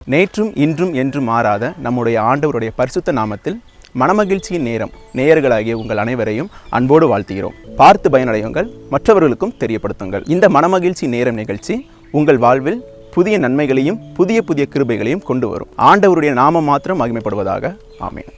நேற்றும் இன்றும் என்றும் மாறாத நம்முடைய ஆண்டவருடைய பரிசுத்த நாமத்தில் மனமகிழ்ச்சியின் நேரம் நேயர்களாகிய உங்கள் அனைவரையும் அன்போடு வாழ்த்துகிறோம். பார்த்து பயனடையுங்கள், மற்றவர்களுக்கும் தெரியப்படுத்துங்கள். இந்த மனமகிழ்ச்சி நேரம் நிகழ்ச்சி உங்கள் வாழ்வில் புதிய நன்மைகளையும் புதிய புதிய கிருபைகளையும் கொண்டு வரும். ஆண்டவருடைய நாமம் மாத்திரம் மகிமைப்படுவதாக. ஆமென்.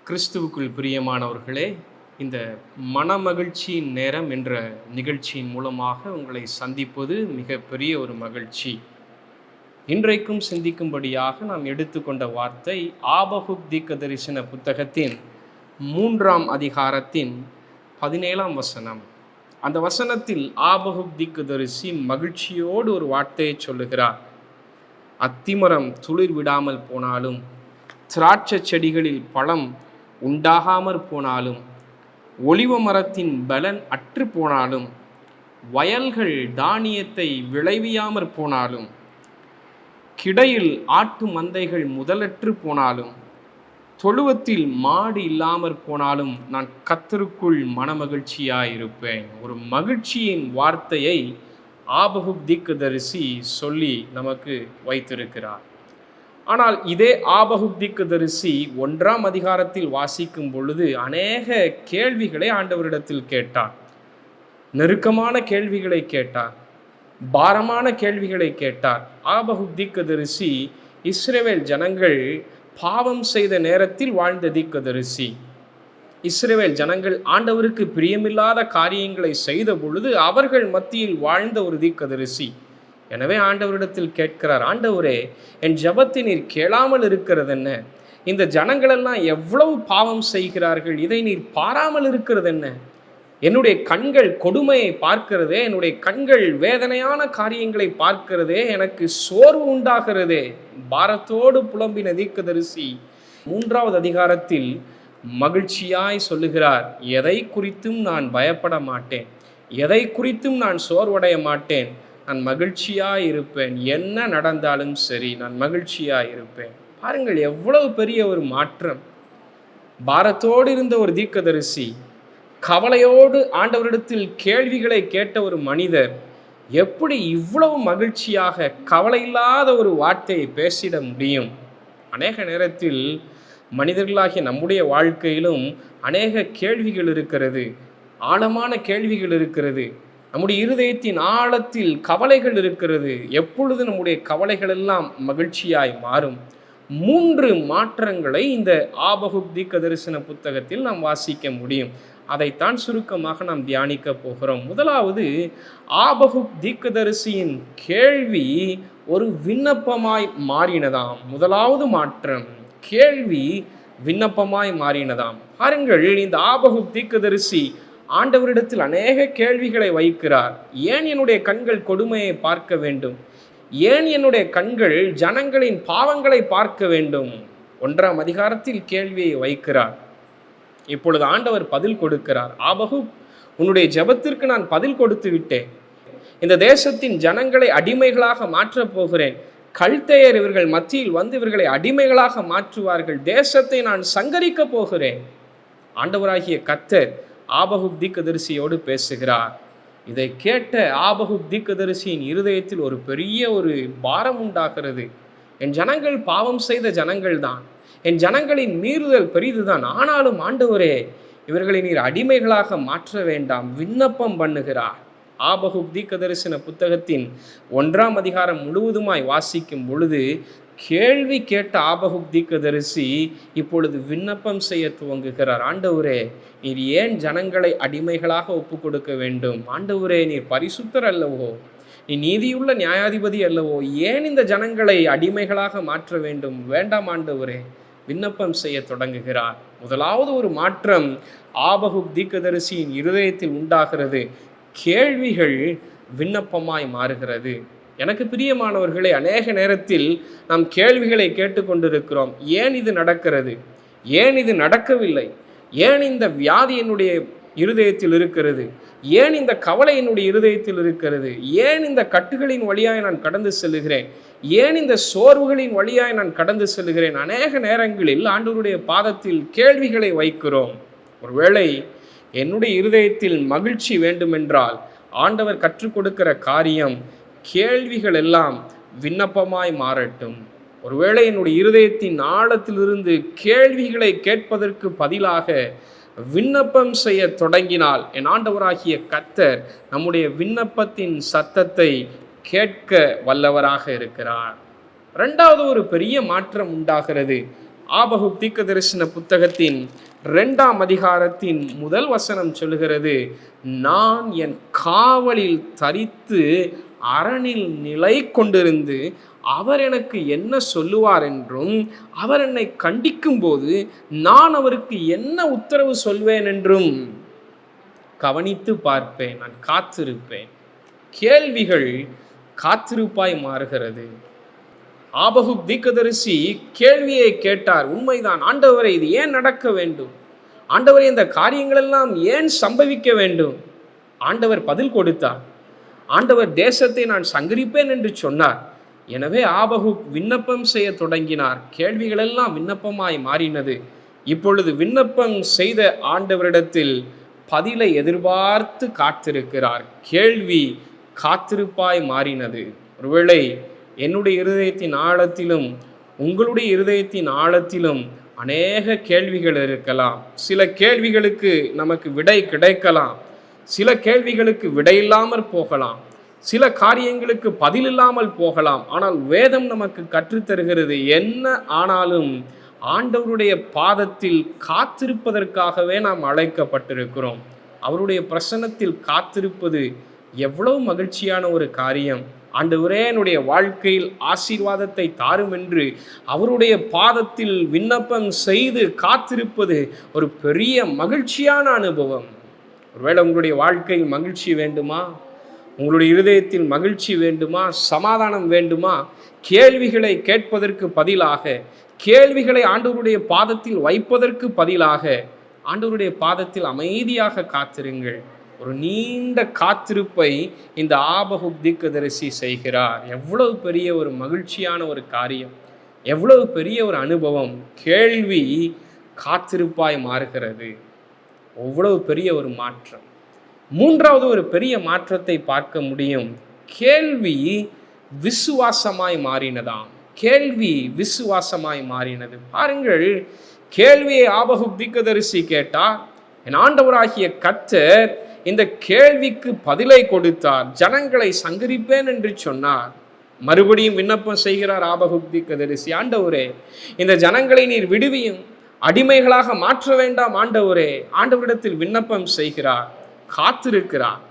கிறிஸ்துவுக்குள் பிரியமானவர்களே, இந்த மனமகிழ்ச்சியின் நேரம் என்ற நிகழ்ச்சியின் மூலமாக உங்களை சந்திப்பது மிகப்பெரிய ஒரு மகிழ்ச்சி. இன்றைக்கும் சிந்திக்கும்படியாக நாம் எடுத்துக்கொண்ட வார்த்தை ஆபகுக் தீர்க்கதரிசன புத்தகத்தின் 3ஆம் அதிகாரத்தின் 17ஆம் வசனம். அந்த வசனத்தில் ஆபகுக் தீர்க்கதரிசி மகிழ்ச்சியோடு ஒரு வார்த்தையை சொல்லுகிறார். அத்திமரம் துளிர் விடாமல் போனாலும், திராட்சை செடிகளில் பழம் உண்டாகாமற் போனாலும், ஒலிவ மரத்தின் பலன் அற்று போனாலும், வயல்கள் தானியத்தை விளைவியாமற் போனாலும், கிடையில் ஆட்டு மந்தைகள் முதலற்று போனாலும், தொழுவத்தில் மாடு இல்லாமற் போனாலும், நான் கர்த்தருக்குள் மனமகிழ்ச்சியாயிருப்பேன். ஒரு மகிழ்ச்சியின் வார்த்தையை ஆபகுக் தீர்க்கதரிசி சொல்லி நமக்கு வைத்திருக்கிறார். ஆனால் இதே ஆபகுக் தீர்க்கதரிசி 1ஆம் அதிகாரத்தில் வாசிக்கும் பொழுது அநேக கேள்விகளை ஆண்டவரிடத்தில் கேட்டார். நெருக்கமான கேள்விகளை கேட்டார், பாரமான கேள்விகளை கேட்டார். ஆபகுக் தீர்க்கதரிசி இஸ்ரவேல் ஜனங்கள் பாவம் செய்த நேரத்தில் வாழ்ந்த தீர்க்கதரிசி. இஸ்ரவேல் ஜனங்கள் ஆண்டவருக்கு பிரியமில்லாத காரியங்களை செய்த பொழுது அவர்கள் மத்தியில் வாழ்ந்த ஒரு தீர்க்கதரிசி. எனவே ஆண்டவரிடத்தில் கேட்கிறார், ஆண்டவரே, என் ஜெபத்தை நீர் கேளாமல் இருக்கிறது என்ன? இந்த ஜனங்களெல்லாம் எவ்வளவு பாவம் செய்கிறார்கள், இதை நீர் பாராமல் இருக்கிறது என்ன? என்னுடைய கண்கள் கொடுமையை பார்க்கிறதே, என்னுடைய கண்கள் வேதனையான காரியங்களை பார்க்கிறதே, எனக்கு சோர்வு உண்டாகிறதே. பாரத்தோடு புலம்பின தீர்க்கதரிசி 3ஆவது அதிகாரத்தில் மகிழ்ச்சியாய் சொல்லுகிறார், எதை குறித்தும் நான் பயப்பட மாட்டேன், எதை குறித்தும் நான் சோர்வடைய மாட்டேன், நான் மகிழ்ச்சியாக இருப்பேன், என்ன நடந்தாலும் சரி நான் மகிழ்ச்சியாக இருப்பேன். பாருங்கள், எவ்வளவு பெரிய ஒரு மாற்றம். பாரத்தோடு இருந்த ஒரு தீர்க்கதரிசி, கவலையோடு ஆண்டவரிடத்தில் கேள்விகளை கேட்ட ஒரு மனிதர் எப்படி இவ்வளவு மகிழ்ச்சியாக கவலையில்லாத ஒரு வார்த்தையை பேசிட முடியும்? அநேக நேரத்தில் மனிதர்களாகிய நம்முடைய வாழ்க்கையிலும் அநேக கேள்விகள் இருக்கிறது, ஆழமான கேள்விகள் இருக்கிறது. நம்முடைய இருதயத்தின் ஆழத்தில் கவலைகள் இருக்கிறது. எப்பொழுது நம்முடைய கவலைகள் எல்லாம் மகிழ்ச்சியாய் மாறும்? 3 மாற்றங்களை இந்த ஆபகுக் தீர்க்கதரிசன புத்தகத்தில் நாம் வாசிக்க முடியும். அதைத்தான் சுருக்கமாக நாம் தியானிக்க போகிறோம். முதலாவது, ஆபகுக் தீர்க்கதரிசியின் கேள்வி ஒரு விண்ணப்பமாய் மாறினதாம். முதலாவது மாற்றம், கேள்வி விண்ணப்பமாய் மாறினதாம். பாருங்கள், இந்த ஆபகுக் தீர்க்கதரிசி ஆண்டவரிடத்தில் அநேக கேள்விகளை வைக்கிறார். ஏன் என்னுடைய கண்கள் கொடுமையை பார்க்க வேண்டும்? ஏன் என்னுடைய கண்கள் ஜனங்களின் பாவங்களை பார்க்க வேண்டும்? 1ஆம் அதிகாரத்தில் கேள்வியை வைக்கிறார். இப்பொழுது ஆண்டவர் பதில் கொடுக்கிறார். ஆபகுக், உன்னுடைய ஜெபத்திற்கு நான் பதில் கொடுத்து விட்டேன். இந்த தேசத்தின் ஜனங்களை அடிமைகளாக மாற்றப் போகிறேன். கல்தேயர் இவர்கள் மத்தியில் வந்து இவர்களை அடிமைகளாக மாற்றுவார்கள். தேசத்தை நான் சங்கரிக்க போகிறேன். ஆண்டவராகிய கர்த்தர் ஆபகுக் தீர்க்கதரிசியோடு பேசுகிறார். இதை கேட்ட ஆபகுக் தீர்க்கதரிசியின் இருதயத்தில் ஒரு பெரிய ஒரு பாரம் உண்டாகிறது. என் ஜனங்கள் பாவம் செய்த ஜனங்கள் தான், என் ஜனங்களின் மீறுதல் பெரிதுதான், ஆனாலும் ஆண்டவரே இவர்களை நீர் அடிமைகளாக மாற்ற வேண்டாம் விண்ணப்பம் பண்ணுகிறார். ஆபகுக் தீர்க்கதரிசன புத்தகத்தின் 1ஆம் அதிகாரம் முழுவதுமாய் வாசிக்கும் பொழுது கேள்வி கேட்ட ஆபகுக் தீர்க்கதரிசி இப்பொழுது விண்ணப்பம் செய்ய துவங்குகிறார். ஆண்டவரே நீர் ஏன் ஜனங்களை அடிமைகளாக ஒப்பு கொடுக்க வேண்டும்? ஆண்டவரே நீர் பரிசுத்தர் அல்லவோ, நீ நீதியுள்ள நியாயாதிபதி அல்லவோ, ஏன் இந்த ஜனங்களை அடிமைகளாக மாற்ற வேண்டும்? வேண்டாம் ஆண்டவரே. விண்ணப்பம் செய்ய தொடங்குகிறார். முதலாவது ஒரு மாற்றம் ஆபகுக் தீர்க்கதரிசியின் இருதயத்தில் உண்டாகிறது. கேள்விகள் விண்ணப்பமாய் மாறுகிறது. எனக்கு பிரியமானவர்களே, அநேக நேரத்தில் நாம் கேள்விகளை கேட்டுக்கொண்டிருக்கிறோம். ஏன் இது நடக்கிறது? ஏன் இது நடக்கவில்லை? ஏன் இந்த வியாதி என்னுடைய இருதயத்தில் இருக்கிறது? ஏன் இந்த கவலை என்னுடைய இருதயத்தில் இருக்கிறது? ஏன் இந்த கட்டுகளின் வழியாய் நான் கடந்து செல்லுகிறேன்? ஏன் இந்த சோர்வுகளின் வழியாய் நான் கடந்து செல்லுகிறேன்? அநேக நேரங்களில் ஆண்டவருடைய பாதத்தில் கேள்விகளை வைக்கிறோம். ஒருவேளை என்னுடைய இருதயத்தில் மகிழ்ச்சி வேண்டுமென்றால் ஆண்டவர் கற்றுக் கொடுக்கிற காரியம் கேள்விகள் எல்லாம் விண்ணப்பமாய் மாறட்டும். ஒருவேளை என்னுடைய இருதயத்தின் ஆழத்திலிருந்து கேள்விகளை கேட்பதற்கு பதிலாக விண்ணப்பம் செய்ய தொடங்கினால் என் ஆண்டவராகிய கர்த்தர் நம்முடைய விண்ணப்பத்தின் சத்தத்தை கேட்க வல்லவராக இருக்கிறார். 2வது ஒரு பெரிய மாற்றம் உண்டாகிறது. ஆபகுக் தீர்க்கதரிசன புத்தகத்தின் 2ஆம் அதிகாரத்தின் 1 வசனம் சொல்லுகிறது, நான் என் காவலில் தரித்து அரணில் நிலை கொண்டிருந்து அவர் எனக்கு என்ன சொல்லுவார் என்றும் அவர் என்னை கண்டிக்கும் போது நான் அவருக்கு என்ன உத்தரவு சொல்வேன் என்றும் கவனித்து பார்ப்பேன். நான் காத்திருப்பேன். கேள்விகள் காத்திருப்பாய் மாறுகிறது. ஆபகுக் தீர்க்கதரிசி கேள்வியை கேட்டார். உண்மைதான் ஆண்டவரே, இது ஏன் நடக்க வேண்டும்? ஆண்டவரே, இந்த காரியங்கள் எல்லாம் ஏன் சம்பவிக்க வேண்டும்? ஆண்டவர் பதில் கொடுத்தார். ஆண்டவர் தேசத்தை நான் சங்கரிப்பேன் என்று சொன்னார். எனவே ஆபகுக் விண்ணப்பம் செய்ய தொடங்கினார். கேள்விகள் எல்லாம் விண்ணப்பமாய் மாறினது. இப்பொழுது விண்ணப்பம் செய்த ஆண்டவரிடத்தில் பதிலை எதிர்பார்த்து காத்திருக்கிறார். கேள்வி காத்திருப்பாய் மாறினது. ஒருவேளை என்னுடைய இருதயத்தின் ஆழத்திலும் உங்களுடைய இருதயத்தின் ஆழத்திலும் அநேக கேள்விகள் இருக்கலாம். சில கேள்விகளுக்கு நமக்கு விடை கிடைக்கலாம், சில கேள்விகளுக்கு விடையில்லாமற் போகலாம், சில காரியங்களுக்கு பதில் இல்லாமல் போகலாம். ஆனால் வேதம் நமக்கு கற்றுத்தருகிறது, என்ன ஆனாலும் ஆண்டவருடைய பாதத்தில் காத்திருப்பதற்காகவே நாம் அழைக்கப்பட்டிருக்கிறோம். அவருடைய பிரசன்னத்தில் காத்திருப்பது எவ்வளவு மகிழ்ச்சியான ஒரு காரியம். ஆண்டவரே, என்னுடைய வாழ்க்கையில் ஆசீர்வாதத்தை தாரும் என்று அவருடைய பாதத்தில் விண்ணப்பம் செய்து காத்திருப்பது ஒரு பெரிய மகிழ்ச்சியான அனுபவம். ஒருவேளை உங்களுடைய வாழ்க்கையில் மகிழ்ச்சி வேண்டுமா? உங்களுடைய இருதயத்தில் மகிழ்ச்சி வேண்டுமா? சமாதானம் வேண்டுமா? கேள்விகளை கேட்பதற்கு பதிலாக, கேள்விகளை ஆண்டவருடைய பாதத்தில் வைப்பதற்கு பதிலாக ஆண்டவருடைய பாதத்தில் அமைதியாக காத்திருங்கள். ஒரு நீண்ட காத்திருப்பை இந்த ஆபகுக் தீர்க்கதரிசி செய்கிறார். எவ்வளவு பெரிய ஒரு மகிழ்ச்சியான ஒரு காரியம், எவ்வளவு பெரிய ஒரு அனுபவம். கேள்வி காத்திருப்பாய் மாறுகிறது. எவ்வளவு பெரிய ஒரு மாற்றம். 3வது ஒரு பெரிய மாற்றத்தை பார்க்க முடியும். கேள்வி விசுவாசமாய் மாறினதாம். கேள்வி விசுவாசமாய் மாறினது. பாருங்கள், கேள்வியை ஆபகுக் தீர்க்கதரிசி கேட்டார். என் ஆண்டவராகிய கர்த்தர் இந்த கேள்விக்கு பதிலை கொடுத்தார். ஜனங்களை சங்கரிப்பேன் என்று சொன்னார். மறுபடியும் விண்ணப்பம் செய்கிறார் ஆபகுக் தீர்க்கதரிசி. ஆண்டவரே, இந்த ஜனங்களை நீர் விடுவியும், அடிமைகளாக மாற்ற வேண்டாம் ஆண்டவரே. ஆண்டவரிடத்தில் விண்ணப்பம் செய்கிறார், காத்திருக்கிறார்.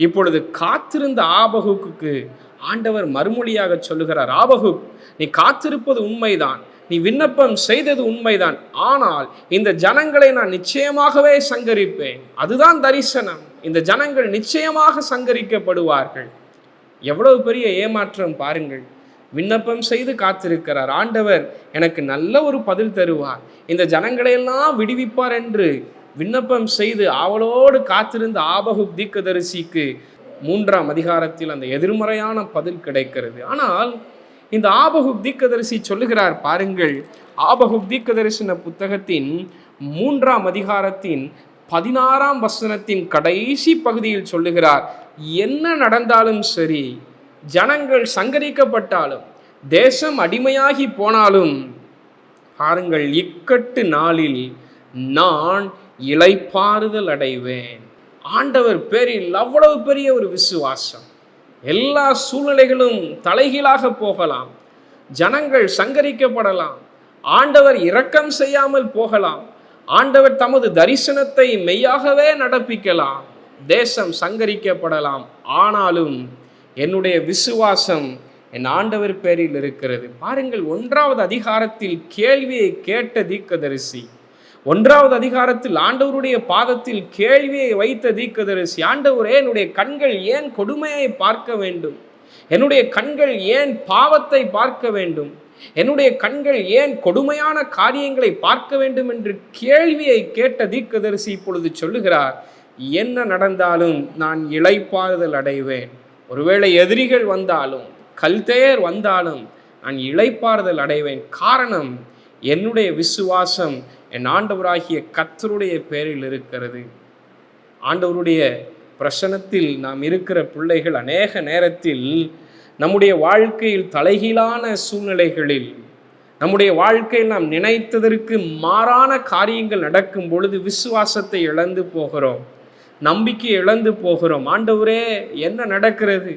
இப்பொழுது காத்திருந்த ஆபகுக்கு ஆண்டவர் மறுமொழியாக சொல்லுகிறார், ஆபகுக், நீ காத்திருப்பது உண்மைதான், நீ விண்ணப்பம் செய்தது உண்மைதான், ஆனால் இந்த ஜனங்களை நான் நிச்சயமாகவே சங்கரிப்பேன். அதுதான் தரிசனம். இந்த ஜனங்கள் நிச்சயமாக சங்கரிக்கப்படுவார்கள். எவ்வளவு பெரிய ஏமாற்றம் பாருங்கள். விண்ணப்பம் செய்து காத்திருக்கிறார். ஆண்டவர் எனக்கு நல்ல ஒரு பதில் தருவார், இந்த ஜனங்களையெல்லாம் விடுவிப்பார் என்று விண்ணப்பம் செய்து அவளோடு காத்திருந்த ஆபகுக் தீர்க்கதரிசிக்கு 3ஆம் அதிகாரத்தில் அந்த எதிர்மறையான பதில் கிடைக்கிறது. ஆனால் இந்த ஆபகுக் தீர்க்கதரிசி சொல்லுகிறார் பாருங்கள், ஆபகுக் தீர்க்கதரிசன புத்தகத்தின் 3ஆம் அதிகாரத்தின் 16ஆம் வசனத்தின் கடைசி பகுதியில் சொல்லுகிறார், என்ன நடந்தாலும் சரி, ஜனங்கள் சங்கரிக்கப்பட்டாலும், தேசம் அடிமையாகி போனாலும், பாருங்கள், இக்கட்டு நாளில் நான் இளைப்பாறுதல் அடைவேன். ஆண்டவர் பேரில் அவ்வளவு பெரிய ஒரு விசுவாசம். எல்லா சூழ்நிலைகளும் தலைகீழாக போகலாம், ஜனங்கள் சங்கரிக்கப்படலாம், ஆண்டவர் இரக்கம் செய்யாமல் போகலாம், ஆண்டவர் தமது தரிசனத்தை மெய்யாகவே நடப்பிக்கலாம், தேசம் சங்கரிக்கப்படலாம். ஆனாலும் என்னுடைய விசுவாசம் என் ஆண்டவர் பேரில் இருக்கிறது. பாருங்கள், 1வது அதிகாரத்தில் கேள்வியை கேட்ட தீர்க்கதரிசி, 1வது அதிகாரத்தில் ஆண்டவருடைய பாதத்தில் கேள்வியை வைத்த தீர்க்கதரிசி, ஆண்டவரே, என்னுடைய கண்கள் ஏன் கொடுமையை பார்க்க வேண்டும்? என்னுடைய கண்கள் ஏன் பாவத்தை பார்க்க வேண்டும்? என்னுடைய கண்கள் ஏன் கொடுமையான காரியங்களை பார்க்க வேண்டும் என்று கேள்வியை கேட்ட தீர்க்கதரிசி இப்பொழுது சொல்லுகிறார், என்ன நடந்தாலும் நான் இளைப்பாறுதல் அடைவேன். ஒருவேளை எதிரிகள் வந்தாலும், கல்தேயர் வந்தாலும் நான் இளைப்பாறுதல் அடைவேன். காரணம், என்னுடைய விசுவாசம் என் ஆண்டவராகிய கர்த்தருடைய பேரில் இருக்கிறது. ஆண்டவருடைய பிரசன்னத்தில் நாம் இருக்கிற பிள்ளைகள் அநேக நேரத்தில் நம்முடைய வாழ்க்கையில் தலைகீழான சூழ்நிலைகளில், நம்முடைய வாழ்க்கையில் நாம் நினைத்ததற்கு மாறான காரியங்கள் நடக்கும் பொழுது விசுவாசத்தை இழந்து போகிறோம், நம்பிக்கை இழந்து போகிறோம். ஆண்டவரே, என்ன நடக்கிறது?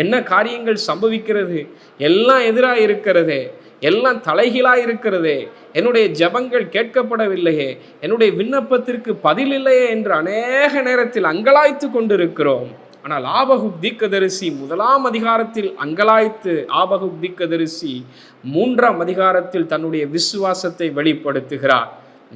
என்ன காரியங்கள் சம்பவிக்கிறது? எல்லாம் எதிராக இருக்கிறதே, எல்லாம் தலைகீழாக இருக்கிறதே, என்னுடைய ஜெபங்கள் கேட்கப்படவில்லையே, என்னுடைய விண்ணப்பத்திற்கு பதில் இல்லையே என்று அநேக நேரத்தில் அங்கலாய்த்து கொண்டிருக்கிறோம். ஆனால் ஆபகுக் தீர்க்கதரிசி 1ஆம் அதிகாரத்தில் அங்கலாய்த்து ஆபகுக் தீர்க்கதரிசி 3ஆம் அதிகாரத்தில் தன்னுடைய விசுவாசத்தை வெளிப்படுத்துகிறார்.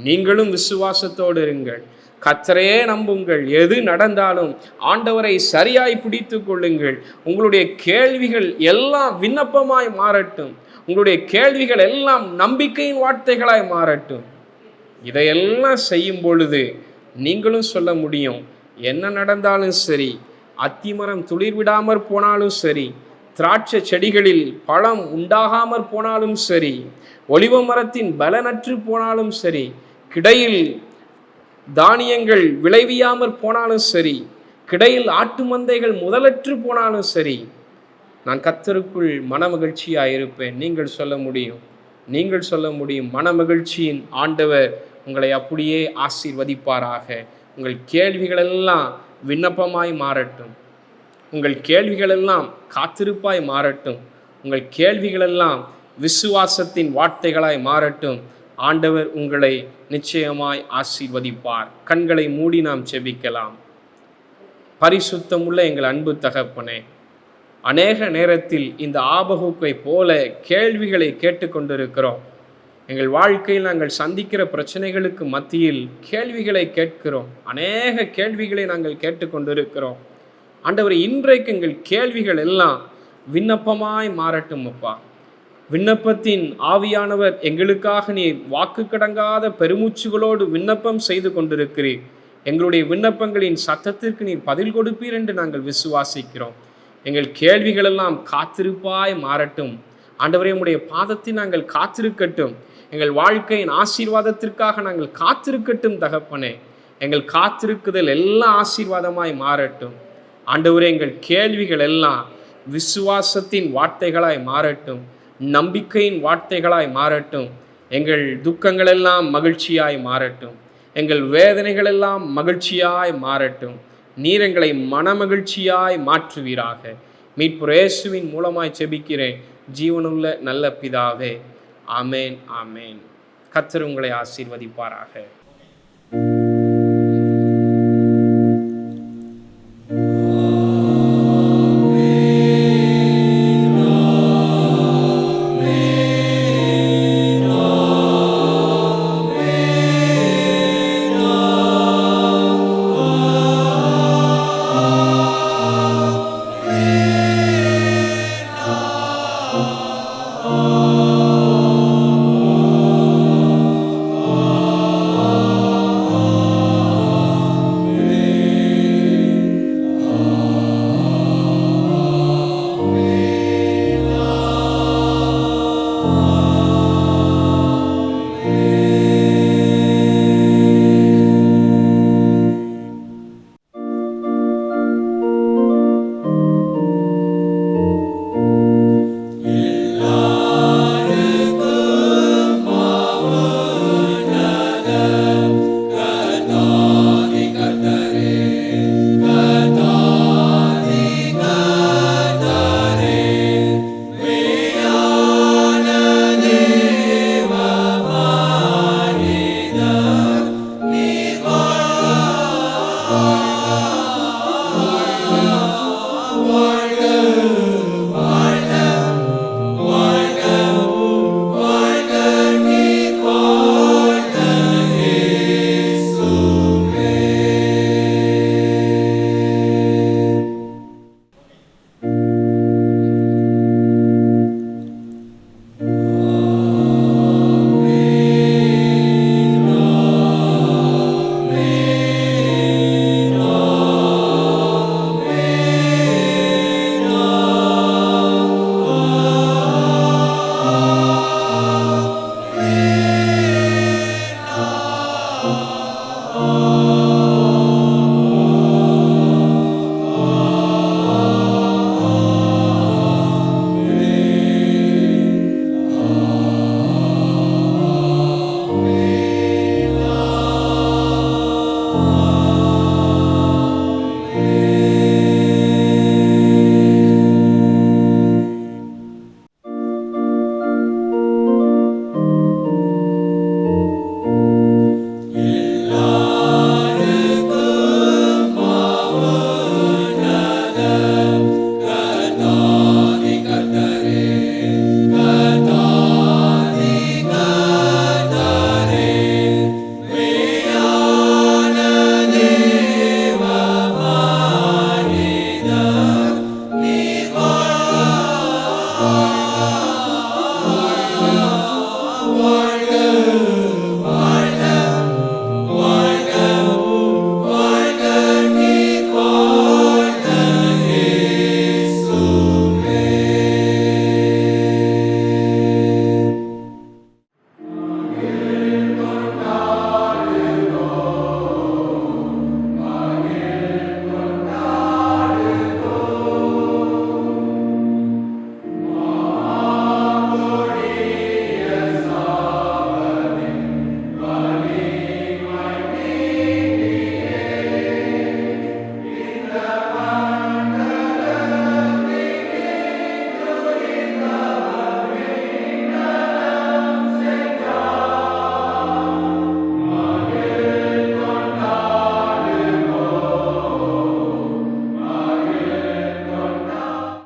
நீங்களும் விசுவாசத்தோடு இருங்கள், கர்த்தரையே நம்புங்கள், எது நடந்தாலும் ஆண்டவரை சரியாய் பிடித்து கொள்ளுங்கள். உங்களுடைய கேள்விகள் எல்லாம் விண்ணப்பமாய் மாறட்டும், உங்களுடைய கேள்விகள் எல்லாம் நம்பிக்கையின் வார்த்தைகளாய் மாறட்டும். இதையெல்லாம் செய்யும் பொழுது நீங்களும் சொல்ல முடியும், என்ன நடந்தாலும் சரி, அத்திமரம் துளிர் விடாமற் போனாலும் சரி, திராட்சை செடிகளில் பழம் உண்டாகாமற் போனாலும் சரி, ஒலிவ மரத்தின் பலனற்று போனாலும் சரி, கிடையில் தானியங்கள் விளைவியாமற் போனாலும் சரி, கிடையில் ஆட்டு மந்தைகள் முதலற்று போனாலும் சரி, நான் கர்த்தருக்குள் மனமகிழ்ச்சியாக இருப்பேன். நீங்கள் சொல்ல முடியும், நீங்கள் சொல்ல முடியும். மனமகிழ்ச்சியின் ஆண்டவர் உங்களை அப்படியே ஆசீர்வதிப்பாராக. உங்கள் கேள்விகளெல்லாம் விண்ணப்பமாய் மாறட்டும், உங்கள் கேள்விகளெல்லாம் காத்திருப்பாய் மாறட்டும், உங்கள் கேள்விகளெல்லாம் விசுவாசத்தின் வார்த்தைகளாய் மாறட்டும். ஆண்டவர் உங்களை நிச்சயமாய் ஆசீர்வதிப்பார். கண்களை மூடி நாம் செபிக்கலாம். பரிசுத்தமுள்ள எங்கள் அன்பு தகப்பனே, அநேக நேரத்தில் இந்த ஆபகுக்கை போல கேள்விகளை கேட்டுக்கொண்டிருக்கிறோம். எங்கள் வாழ்க்கையில் நாங்கள் சந்திக்கிற பிரச்சனைகளுக்கு மத்தியில் கேள்விகளை கேட்கிறோம், அநேக கேள்விகளை நாங்கள் கேட்டுக்கொண்டிருக்கிறோம். ஆண்டவர், இன்றைக்கு எங்கள் கேள்விகள் எல்லாம் விண்ணப்பமாய் மாறட்டும் அப்பா. விண்ணப்பத்தின் ஆவியானவர் எங்களுக்காக நீர் வாக்கு கடங்காத பெருமூச்சுகளோடு விண்ணப்பம் செய்து கொண்டிருக்கிறீர். எங்களுடைய விண்ணப்பங்களின் சத்தத்திற்கு நீர் பதில் கொடுப்பீர் என்று நாங்கள் விசுவாசிக்கிறோம். எங்கள் கேள்விகளெல்லாம் காத்திருப்பாய் மாறட்டும். ஆண்டவரே, உம்முடைய பாதத்தில் நாங்கள் காத்திருக்கட்டும். எங்கள் வாழ்க்கையின் ஆசீர்வாதத்திற்காக நாங்கள் காத்திருக்கட்டும் தகப்பனே. எங்கள் காத்திருக்குதல் எல்லாம் ஆசீர்வாதமாய் மாறட்டும். ஆண்டவரே, எங்கள் கேள்விகள் எல்லாம் விசுவாசத்தின் வார்த்தைகளாய் மாறட்டும், நம்பிக்கையின் வார்த்தைகளாய் மாறட்டும். எங்கள் துக்கங்கள் எல்லாம் மகிழ்ச்சியாய் மாறட்டும், எங்கள் வேதனைகள் எல்லாம் மகிழ்ச்சியாய் மாறட்டும். நீர் எங்களை மனமகிழ்ச்சியாய் மாற்றுவீராக. மீட்பர் இயேசுவின் மூலமாய் செபிக்கிறேன் ஜீவனுள்ள நல்ல பிதாவே. ஆமேன், ஆமேன். கர்த்தர் உங்களை ஆசீர்வதிப்பாராக.